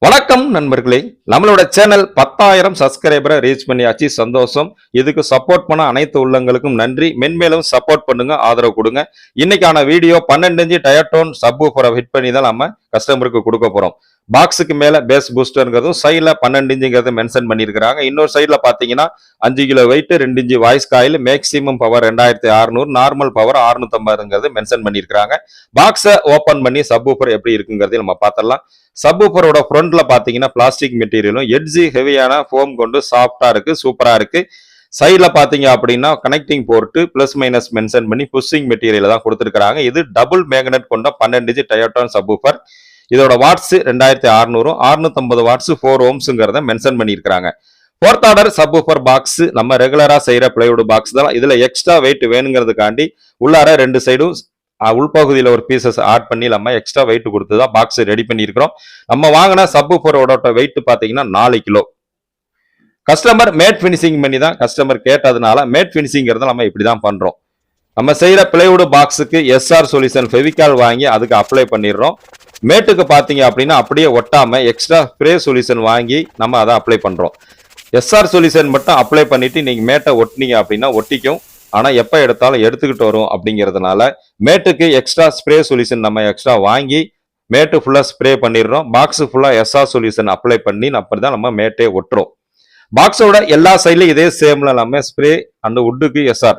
வணக்கம் நண்பர்களே, நம்மளோட சேனல் 10,000 சப்ஸ்கிரைபரை ரீச் பண்ணியாச்சு. சந்தோஷம். இதுக்கு சப்போர்ட் பண்ண அனைத்து உள்ளங்களுக்கும் நன்றி. மென்மேலும் சப்போர்ட் பண்ணுங்க, ஆதரவு கொடுங்க. இன்னைக்கான வீடியோ 12 இன்ச் டயட்டோன் சப்வூஃபரை ஹிட் பண்ணி தான் நம்ம கஸ்டமருக்கு கொடுக்க போறோம். பாக்ஸுக்கு மேல பேஸ் பூஸ்டர்ங்கிறதும் சைட்ல 12 இன்ச்சுங்கிறத மென்ஷன் பண்ணியிருக்கிறாங்க. இன்னொரு சைட்ல பாத்தீங்கன்னா 5 kilo weight, 2 inch voice coil, maximum power 2600, normal power 650 mention பண்ணியிருக்காங்க. பாக்ஸை ஓபன் பண்ணி சப்வூஃபர் எப்படி இருக்குங்கிறதையும் நம்ம பார்த்தலாம். சப்வூஃபரோட ஃப்ரண்ட்ல பாத்தீங்கன்னா பிளாஸ்டிக் மெட்டீரியலும் எட்ஜி ஹெவியான ஃபோம் கொண்டு சாஃப்டா இருக்கு, சூப்பரா இருக்கு. சைட்ல பாத்தீங்க அப்படின்னா connecting port plus minus mention பண்ணி புஷிங் மெட்டீரியல் தான் கொடுத்துருக்காங்க. இது டபுள் மேக்னெட் கொண்ட 12 இன்ச் டயோட்டான் சப்வூஃபர். இதோட வாட்ஸ் 2600, 650 வாட்ஸ் 4 ஓம்ஸ்ங்கிறத மென்ஷன் பண்ணியிருக்காங்க. ஃபோர்த் ஆர்டர் சப்வூஃபர் பாக்ஸ் நம்ம ரெகுலரா செய்யற பிளைவுட் பாக்ஸ் தான். இதுல எக்ஸ்ட்ரா வெயிட் வேணுங்கிறதுக்காண்டி உள்ளார ரெண்டு சைடும் உள்பகுதியில் ஒரு பீசஸ் ஆட் பண்ணி நம்ம எக்ஸ்ட்ரா வெயிட் கொடுத்து தான் பாக்ஸ் ரெடி பண்ணியிருக்கிறோம். நம்ம வாங்கின சப்வூஃபரோட வெயிட் பார்த்தீங்கன்னா 4 கிலோ. கஸ்டமர் மேட் பினிஷிங் பண்ணி தான் கஸ்டமர் கேட்டதுனால மேட் பினிஷிங்கிறத நம்ம இப்படி தான் பண்றோம். நம்ம செய்யற பிளைவுட் பாக்ஸுக்கு எஸ்ஆர் சொல்யூஷன் ஃபெவிகால் வாங்கி அதுக்கு அப்ளை பண்ணிடுறோம். மேட்டுக்கு பார்த்தீங்க அப்படின்னா அப்படியே ஒட்டாம எக்ஸ்ட்ரா ஸ்ப்ரே சொல்யூஷன் வாங்கி நம்ம அதை அப்ளை பண்றோம். எஸ்ஆர் சொல்யூஷன் மட்டும் அப்ளை பண்ணிட்டு நீங்க மேட்டை ஒட்டினீங்க அப்படின்னா ஒட்டிக்கும். ஆனா எப்ப எடுத்தாலும் எடுத்துக்கிட்டு வரும் அப்படிங்கிறதுனால மேட்டுக்கு எக்ஸ்ட்ரா ஸ்ப்ரே சொல்யூஷன் நம்ம எக்ஸ்ட்ரா வாங்கி மேட்டு ஃபுல்லா ஸ்ப்ரே பண்ணிடுறோம். பாக்ஸ் ஃபுல்லா எஸ்ஆர் சொல்யூஷன் அப்ளை பண்ணி அப்படிதான் நம்ம மேட்டே ஒட்டுறோம். பாக்ஸோட எல்லா சைட்லயும் இதே சேம்ல நம்ம ஸ்ப்ரே அந்த உட்டுக்கு எஸ்ஆர்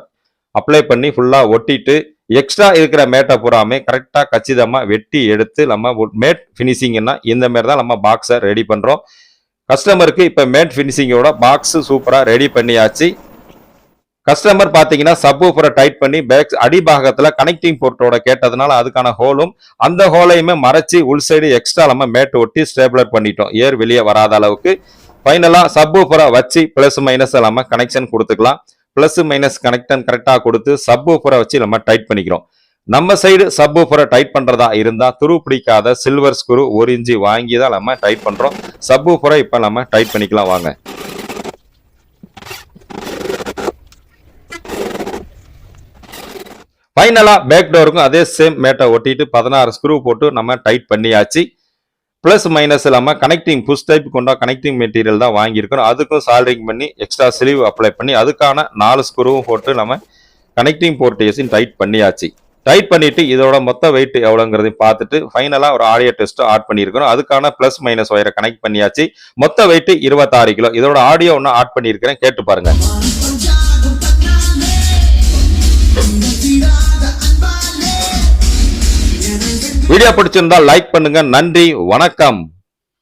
அப்ளை பண்ணி ஃபுல்லா ஒட்டிட்டு எக்ஸ்ட்ரா இருக்கிற மேட்டை பூராமே கரெக்டா கச்சிதமா வெட்டி எடுத்து நம்ம மேட் பினிஷிங்னா இந்த மாதிரி தான் நம்ம பாக்ஸை ரெடி பண்றோம். கஸ்டமருக்கு இப்ப மேட் பினிஷிங்கோட பாக்ஸ் சூப்பரா ரெடி பண்ணியாச்சு. கஸ்டமர் பாத்தீங்கன்னா சப்வூஃபரை டைட் பண்ணி பேக் அடிபாகத்துல கனெக்டிங் போர்ட்டோட கேட்டதுனால அதுக்கான ஹோலும் அந்த ஹோலையுமே மறைச்சி உள் சைடு எக்ஸ்ட்ரா நம்ம மேட் ஒட்டி ஸ்டேபிளர் பண்ணிட்டோம், ஏர் வெளியே வராத அளவுக்கு. ஃபைனலா சப்வூஃபரை வச்சு பிளஸ் மைனஸ் நம்ம கனெக்ஷன் கொடுத்துக்கலாம். பிளஸ் மைனஸ் கனெக்டன் கரெக்டா கொடுத்து சப்வூஃபரை வச்சு நம்ம டைட் பண்ணிக்கிறோம். நம்ம சைடு சப்வூஃபரை டைட் பண்றதா இருந்தா துரு பிடிக்காத சில்வர் ஸ்க்ரூ 1 இன்ச்சு வாங்கி தான் நம்ம டைட் பண்றோம். சப்வூஃபரை இப்ப நம்ம டைட் பண்ணிக்கலாம் வாங்க. ஃபைனலா பேக் டோருக்கும் அதே சேம் மேட்டை ஒட்டிட்டு 16 ஸ்க்ரூ போட்டு நம்ம டைட் பண்ணியாச்சு. பிளஸ் மைனஸ் இல்லாம கனெக்டிங் புஷ் டைப் கொண்ட கனெக்டிங் மெட்டீரியல் தான் வாங்கியிருக்கிறோம். அதுக்கும் சால்டரிங் பண்ணி எக்ஸ்ட்ரா ஸ்லீவ் அப்ளை பண்ணி அதுக்கான 4 ஸ்க்ரூவும் போட்டு நம்ம கனெக்டிங் போர்ட்டேஸையும் டைட் பண்ணியாச்சு. டைட் பண்ணிட்டு இதோட மொத்த வெயிட் எவ்வளோங்கிறதையும் பார்த்துட்டு ஃபைனலா ஒரு ஆடியோ டெஸ்ட் ஆட் பண்ணியிருக்கிறோம். அதுக்கான பிளஸ் மைனஸ் ஒயரை கனெக்ட் பண்ணியாச்சு. மொத்த வெயிட் 26 கிலோ. இதோட ஆடியோ ஒன்று ஆட் பண்ணியிருக்கிறேன், கேட்டு பாருங்க. வீடியோ பிடிச்சிருந்தா லைக் பண்ணுங்க. நன்றி, வணக்கம்.